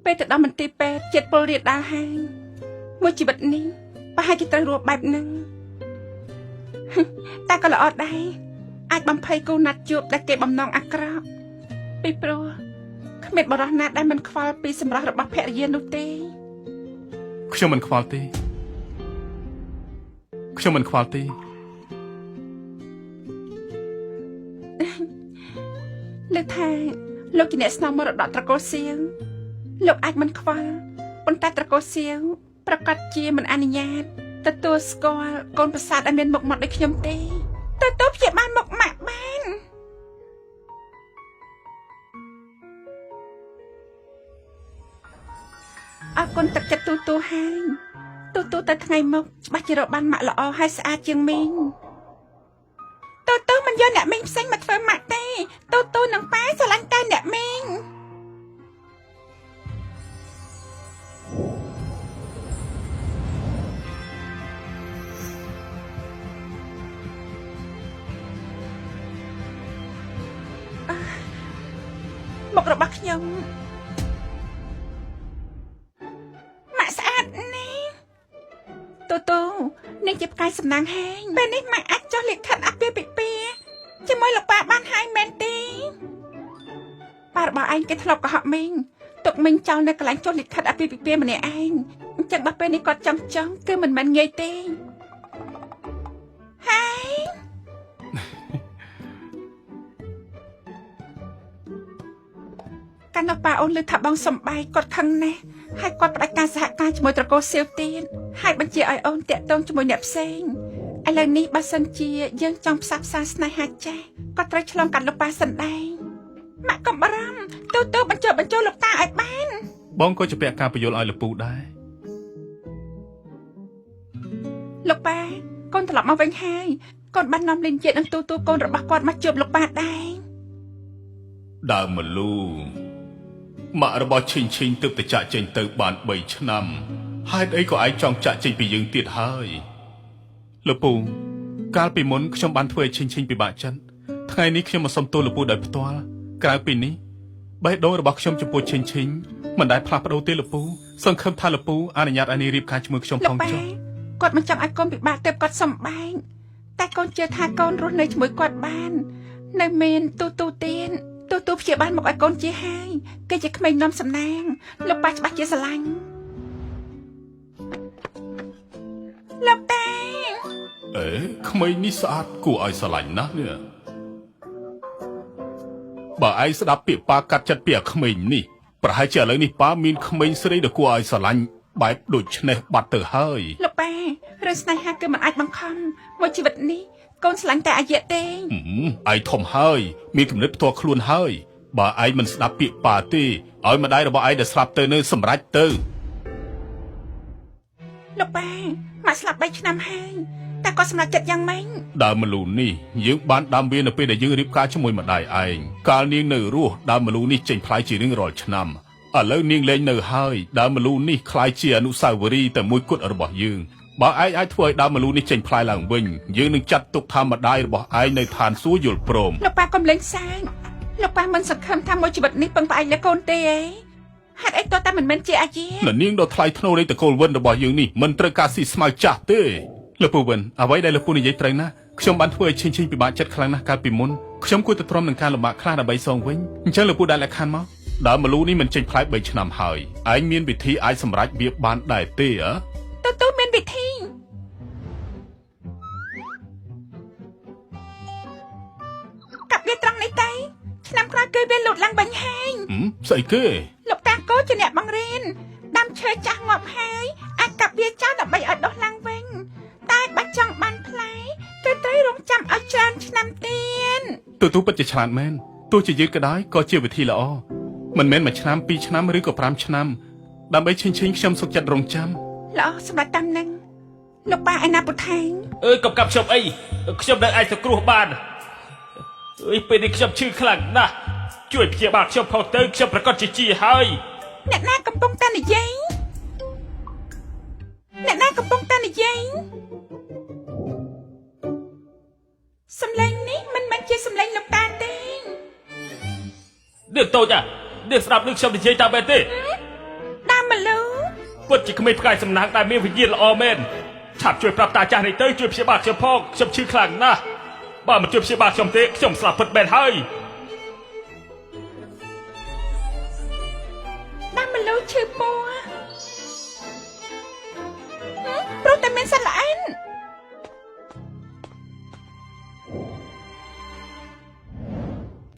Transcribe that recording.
ពេលទៅដល់មន្ទីរពេទ្យចិត្តពលរាជដាល់ហើយមួយជីវិតនេះប្រហែលជាត្រូវរស់បែបហ្នឹងតែក៏ល្អដែរអាចបំភ័យគូណាត់ជួបដែលគេបំណងអាក្រក់ពីព្រោះគ្មានបរិះណាដែលមិនខ្វល់ពីសម្រស់របស់ភរិយានោះទេខ្ញុំមិនខ្វល់ទេខ្ញុំមិនខ្វល់ទេលើថាលោកជាអ្នកស្នងមរតកត្រកូលសៀវលោកអាចមិនខ្វល់ប៉ុន្តែត្រកូលសៀវប្រកាសជាមិនអនុញ្ញាតទទួលស្គាល់កូនប្រសាទដែលមានមុខមាត់ដូចខ្ញុំទេទទួលព្យាបាលមុខម៉ាក់បានអរគុណទឹកចិត្តទូហើយទូទៅថ្ងៃមុខច្បាស់ជារកបានម៉ាក់ល្អហើយស្អាតជាងមីងទូមិនយកអ្នកមីងផ្សេងមកធ្វើម៉ាក់ទេទូនឹងប៉ាស្រឡាញ់តែអ្នកមីងមុខរបស់ខ្ញុំម៉ាក់ស្អាតនេះទូនេះជាផ្កាយសំណាងហែងពេលនេះម៉ាក់អាចចុះលិខិតអាពាហ៍ពិពាហ៍ជាមួយលោកប៉ាបានហើយមែនទេប៉ារបស់ឯងគេធ្លាប់កុហកមីងទុកមីងចោលនៅកន្លែងចុះលិខិតអាពាហ៍ពិពាហ៍ម្នាក់ឯងអញ្ចឹងបើពេលនេះគាត់ចង់គឺមិនមែនងាយទេហើយកាលនោះប៉ាអូនលើថាបងសំបែកគាត់ខឹងណាស់ហើយគាត់ផ្ដាច់ការសហការជាមួយត្រកូលសៀវទៀតហើយបញ្ជាឲ្យអូនតាក់ទងជាមួយអ្នកផ្សេងឥឡូវនេះបើសិនជាយើងចង់ផ្សះផ្សាស្នេហាចាស់ក៏ត្រូវឆ្លងកាត់លោកប៉ាសិនដែរម៉ាក់កុំបារម្ភទូបញ្ចូលលោកតាឲ្យបានបងក៏ជាពាក់ការបញ្យល់ឲ្យលពូដែរលោកប៉ាកូនត្រឡប់មកវិញហើយកូនបាននាំលេងជាតិនឹងទូកូនរបស់គាត់មកជួបលោកប៉ាដែរដើមមលូម៉ាក់របស់ឈិញទើបតែចាក់ចេញទៅបាន3ឆ្នាំហេតុអីក៏ឯងចង់ចាក់ចេញពីយើងទៀតហើយលពូកាលពីមុនខ្ញុំបានធ្វើឲ្យឈិញពិបាកចិត្តថ្ងៃនេះខ្ញុំមកសុំទោសលពូដោយផ្ទាល់ក្រៅពីនេះបេះដូងរបស់ខ្ញុំចំពោះឈិញមិនដែលផ្លាស់ប្ដូរទេលពូសង្ឃឹមថាលពូអនុញ្ញាតឲ្យនាងរៀបការជាមួយខ្ញុំផងចុះគាត់មិនចង់ឲ្យកូនពិបាកទេគាត់សំបែងតែកូនជឿថាកូនរស់នៅជាមួយគាត់បាននៅមានទូទៀតទូព្យាបាលមកឲ្យកូនជាហើយគេជាក្មេងនាំសំណាងលោកប៉ាច្បាស់ជាស្រឡាញ់លោកតាក្មេងនេះស្អាតគួរឲ្យស្រឡាញ់ណាស់នេះបើឯងស្ដាប់ពាក្យប៉ាកាត់ចិត្តពីអាក្មេងនេះប្រហែលជាឥឡូវនេះប៉ាមានក្មេងស្រីដែលគួរឲ្យស្រឡាញ់បែបដូចឆ្នេះបាត់ទៅហើយលោកប៉ារឿងស្នេហាគឺមិនអាចបង្ខំមួយជីវិតនេះកូនស្រឡាញ់តែអាយៈទេឯងធំហើយមានគំនិតផ្ទាល់ខ្លួនហើយបើឯងមិនស្ដាប់ពាក្យប៉ាទេឲ្យម្ដាយរបស់ឯងដែលស្លាប់ទៅនៅសម្រេចទៅលោកប៉ាម៉ាក់ស្លាប់3ឆ្នាំហើយតែគាត់សម្រេចចិត្តយ៉ាងម៉េចដើមមលូនេះយើងបានដាំវានៅពេលដែលយើងរៀបការជាមួយម្ដាយឯងកាលនាងនៅរស់ដើមមលូនេះចេញផ្លែជារៀងរាល់ឆ្នាំឥឡូវនាងលែងនៅហើយដើមមលូនេះคล้ายជាអនុស្សាវរីយ៍តែមួយគត់របស់យើងបើឯងអាចធ្វើឲ្យដើមមលូនេះចេញផ្លែឡើងវិញយើងនឹងចាត់ទុកថាម្ដាយរបស់ឯងនៅឋានសួគ៌យល់ព្រមលោកប៉ាកុំលេងសើចលោកប៉ាមិនសង្ឃឹមថាមួយជីវិតនេះពឹងផ្អែកលើកូនទេហេតុអីតើតែមិនមែនជាអាយានាងដ៏ថ្លៃថ្នូរនៃតកូលវិនរបស់យើងនេះមិនត្រូវការស៊ីស្មៅចាស់ទេលោកពូវិនអ្វីដែលលោកពូនិយាយត្រូវណាស់ខ្ញុំបានធ្វើឲ្យឈិញពិបាកចិត្តខ្លាំងណាស់កាលពីមុនខ្ញុំគួរតែទ្រាំនឹងការលំបាកខ្លះដើម្បីសងវិញអញ្ចឹងលោកពូដែលលក្ខខណ្ឌមកដើមមលូនេះមិនចេញផ្លែ3ឆ្នាំហើយឯងមានវិធីអាចសម្រេចវាបានដែរទេទូមានវិធីកាប់វាត្រង់នេះទៅឆ្នាំក្រោយគឺវាលូតឡើងវិញហើយស្អីគេលោកតាកូជាអ្នកបង្រៀនដាំឈើចាស់ងាប់ហើយអាចកាប់វាចោលដើម្បីឲ្យដុះឡើងវិញតែបើចង់បានផ្លែគឺត្រូវរងចាំឲ្យច្រើនឆ្នាំទៀតទូពិតជាឆ្លាតមែនទោះជាយឺតក៏ដោយក៏ជាវិធីល្អមិនមែន1ឆ្នាំ2ឆ្នាំឬក៏5ឆ្នាំដើម្បីឈិញខ្ញុំសុខចិត្តរងចាំល្អសម្រាប់តាមនឹងលោកប៉ាឯណាពុថែងកុំកាប់ខ្ញុំអីខ្ញុំនៅអាចសង្គ្រោះបានពេលនេះខ្ញុំឈឺខ្លាំងណាស់ជួយព្យាបាលខ្ញុំផងទៅខ្ញុំប្រកាសជាហើយអ្នកណាកំពុងតែនិយាយសំឡេងនេះមិនមែនជាសំឡេងលោកតាទេនាងតូចនាងស្ដាប់នឹងខ្ញុំនិយាយតាមបែបទេ ពិតជាគ្មានផ្កាយសំណាងដែលមានវិញ្ញាណល្អមែនឆាប់ជួយប្រាប់តាចាស់នេះទៅជួយព្យាបាលខ្ញុំផងខ្ញុំឈឺខ្លាំងណាស់បើមិនជួយព្យាបាលខ្ញុំទេខ្ញុំស្លាប់ពិតមែនហើយ ដាំមលូឈឺពោះព្រោះតែមានសត្វល្អិន